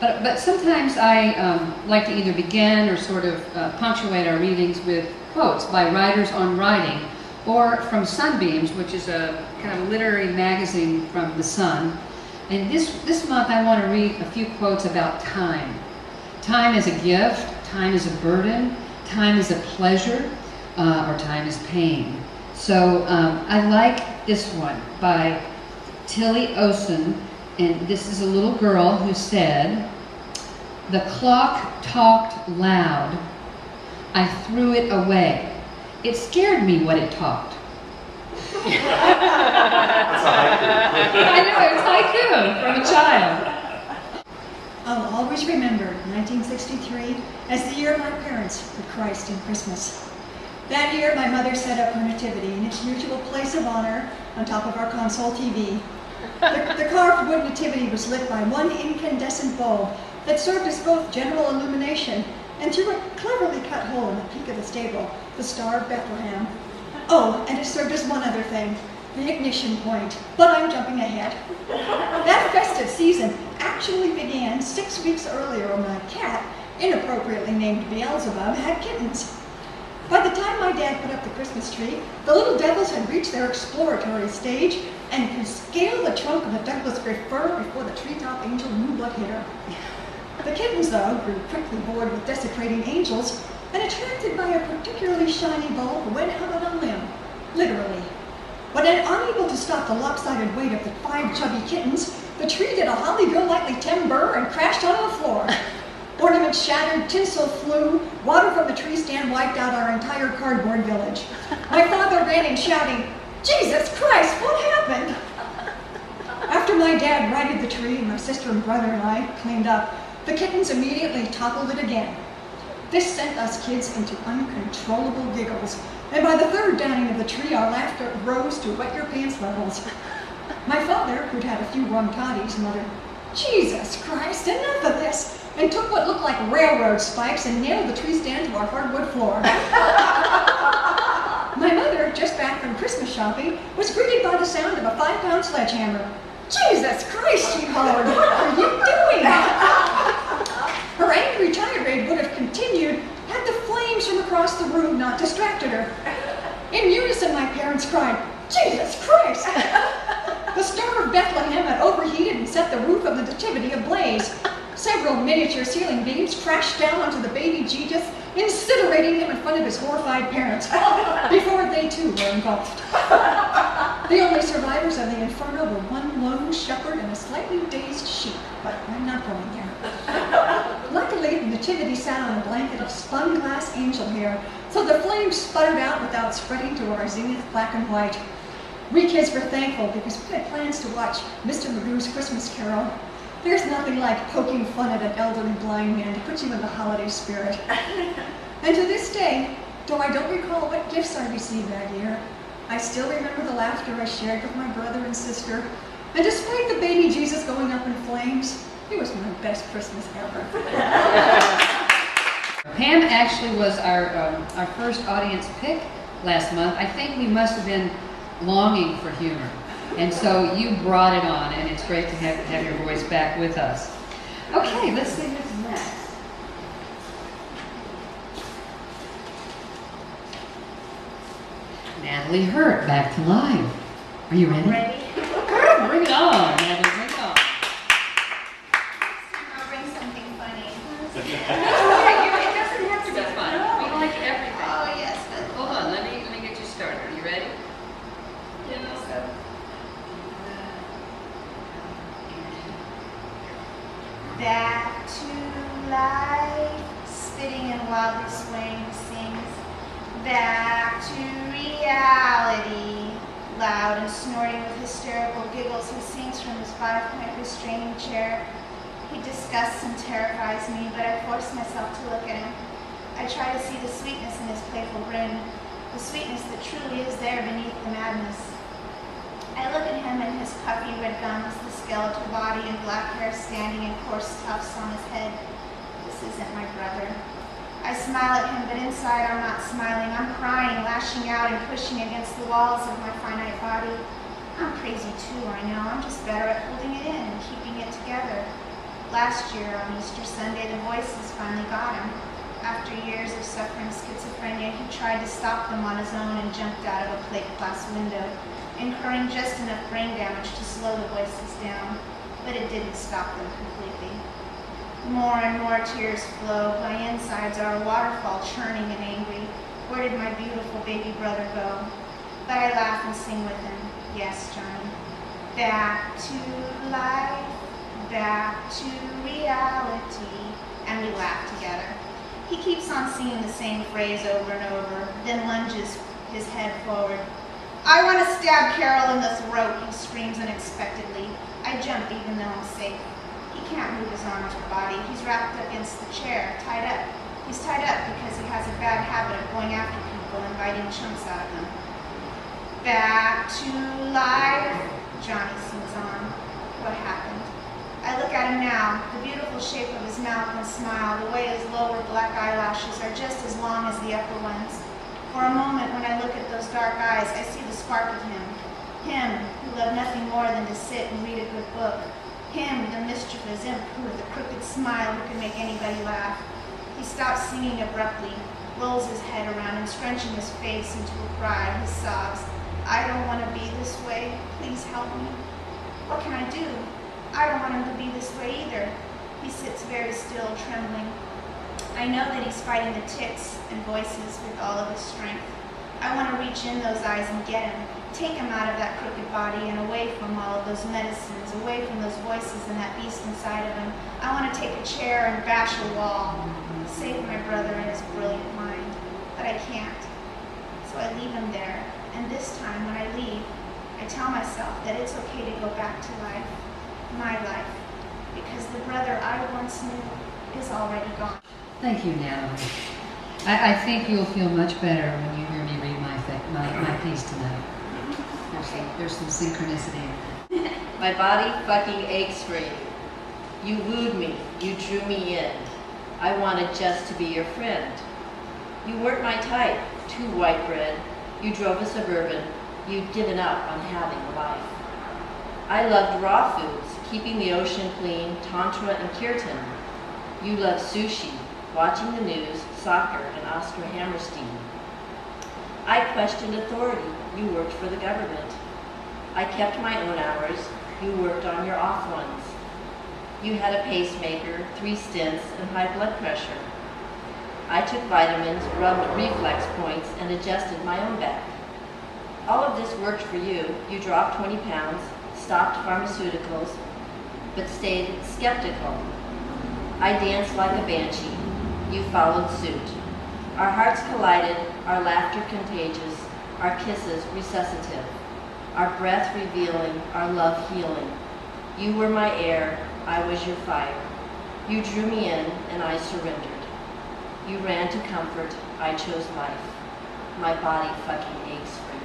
But sometimes I like to either begin or sort of punctuate our readings with quotes by writers on writing, or from Sunbeams, which is a kind of literary magazine from the Sun. And this month I want to read a few quotes about time. Time is a gift, time is a burden, time is a pleasure, or time is pain. So I like this one by Tilly Osen, and this is a little girl who said, "The clock talked loud. I threw it away. It scared me what it talked." That's a haiku. I know, it's haiku from a child. I'll always remember 1963 as the year my parents put Christ in Christmas. That year, my mother set up her nativity in its usual place of honor on top of our console TV. The carved wood nativity was lit by one incandescent bulb that served as both general illumination and through a cleverly cut hole in the peak of the stable, the Star of Bethlehem. Oh, and it served as one other thing, the ignition point, but I'm jumping ahead. That festive season actually began 6 weeks earlier when my cat, inappropriately named Beelzebub, had kittens. By the time my dad put up the Christmas tree, the little devils had reached their exploratory stage and could scale the trunk of a Douglas fir before the treetop angel knew what hit her. The kittens, though, grew quickly bored with desecrating angels, and attracted by a particularly shiny bulb, went out on a limb, literally. But then, unable to stop the lopsided weight of the 5 chubby kittens, the tree did a Holly Golightly timber and crashed onto the floor. Ornaments shattered, tinsel flew, water from the tree stand wiped out our entire cardboard village. My father ran in shouting, "Jesus Christ, what happened?" After my dad righted the tree and my sister and brother and I cleaned up, the kittens immediately toppled it again. This sent us kids into uncontrollable giggles, and by the third downing of the tree, our laughter rose to wet-your-pants levels. My father, who'd had a few rum toddies, muttered, "Jesus Christ, enough of this," and took what looked like railroad spikes and nailed the tree stand to our hardwood floor. My mother, just back from Christmas shopping, was greeted by the sound of a 5-pound sledgehammer. "Jesus Christ," she hollered, "what are you doing?" Her angry tirade would have continued had the flames from across the room not distracted her. In unison, my parents cried, "Jesus Christ!" The Star of Bethlehem had overheated and set the roof of the nativity ablaze. Several miniature ceiling beams crashed down onto the baby Jesus, incinerating him in front of his horrified parents, before they too were engulfed. The only survivors of the inferno were one lone shepherd and a slightly dazed sheep, but I'm not going there. Luckily, the nativity sat on a blanket of spun glass angel hair, so the flames sputtered out without spreading to our zenith black and white. We kids were thankful because we had plans to watch Mr. Magoo's Christmas Carol. There's nothing like poking fun at an elderly blind man to put you in the holiday spirit. And to this day, though I don't recall what gifts I received that year, I still remember the laughter I shared with my brother and sister. And despite the baby Jesus going up in flames, it was my best Christmas ever. Pam actually was our first audience pick last month. I think we must have been longing for humor. And so you brought it on, and it's great to have your voice back with us. Okay, let's see who's next. Natalie Hurt, back to live. Are you ready? Ready? Good, bring it on, Natalie, bring it on. I'll bring something funny. It doesn't have to be fun. We like everything. Oh, yes. Hold on, let me get you started. Are you ready? Back to life, spitting and wildly swaying, sings. Back to reality, loud and snorting with hysterical giggles, he sings from his 5-point restraining chair. He disgusts and terrifies me, but I force myself to look at him. I try to see the sweetness in his playful grin, the sweetness that truly is there beneath the madness. I look at him and his puffy red gums, the skeletal body and black hair standing in coarse tufts on his head. This isn't my brother. I smile at him, but inside I'm not smiling. I'm crying, lashing out and pushing against the walls of my finite body. I'm crazy too, I know. I'm just better at holding it in and keeping it together. Last year, on Easter Sunday, the voices finally got him. After years of suffering schizophrenia, he tried to stop them on his own and jumped out of a plate glass window, incurring just enough brain damage to slow the voices down, but it didn't stop them completely. More and more tears flow. My insides are a waterfall, churning and angry. Where did my beautiful baby brother go? But I laugh and sing with him. Yes, Johnny. Back to life, back to reality. And we laugh together. He keeps on singing the same phrase over and over, then lunges his head forward. I want to stab Carol in the throat, he screams unexpectedly. I jump even though I'm safe. He can't move his arms or body. He's wrapped against the chair, tied up. He's tied up because he has a bad habit of going after people and biting chunks out of them. Back to life, Johnny sings on. What happened? I look at him now, the beautiful shape of his mouth and smile, the way his lower black eyelashes are just as long as the upper ones. For a moment, when I look at those dark eyes, I see the spark of him who loved nothing more than to sit and read a good book, him, the mischievous imp who with a crooked smile who can make anybody laugh. He stops singing abruptly, rolls his head around and scrunching his face into a cry. He sobs, I don't want to be this way. Please help me. What can I do? I don't want him to be this way either. He sits very still, trembling. I know that he's fighting the tics and voices with all of his strength. I want to reach in those eyes and get him, take him out of that crooked body and away from all of those medicines, away from those voices and that beast inside of him. I want to take a chair and bash a wall, save my brother and his brilliant mind. But I can't. So I leave him there. And this time, when I leave, I tell myself that it's okay to go back to life, my life, because the brother I once knew is already gone. Thank you, Natalie. I think you'll feel much better when you hear me read my piece tonight. There's some synchronicity in it. My body fucking aches for you. You wooed me. You drew me in. I wanted just to be your friend. You weren't my type. Too white bread. You drove a Suburban. You'd given up on having a life. I loved raw foods, keeping the ocean clean, tantra and kirtan. You loved sushi, watching the news, soccer, and Oscar Hammerstein. I questioned authority. You worked for the government. I kept my own hours. You worked on your off ones. You had a pacemaker, 3 stents, and high blood pressure. I took vitamins, rubbed reflex points, and adjusted my own back. All of this worked for you. You dropped 20 pounds, stopped pharmaceuticals, but stayed skeptical. I danced like a banshee. You followed suit. Our hearts collided, our laughter contagious, our kisses resuscitative, our breath revealing, our love healing. You were my air, I was your fire. You drew me in, and I surrendered. You ran to comfort, I chose life. My body fucking aches for you.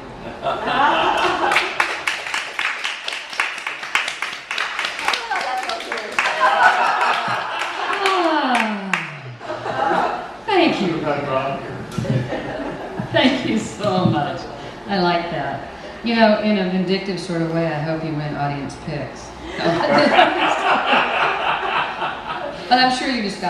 Thank you. Thank you so much. I like that. You know, in a vindictive sort of way, I hope you win audience picks. But I'm sure you just got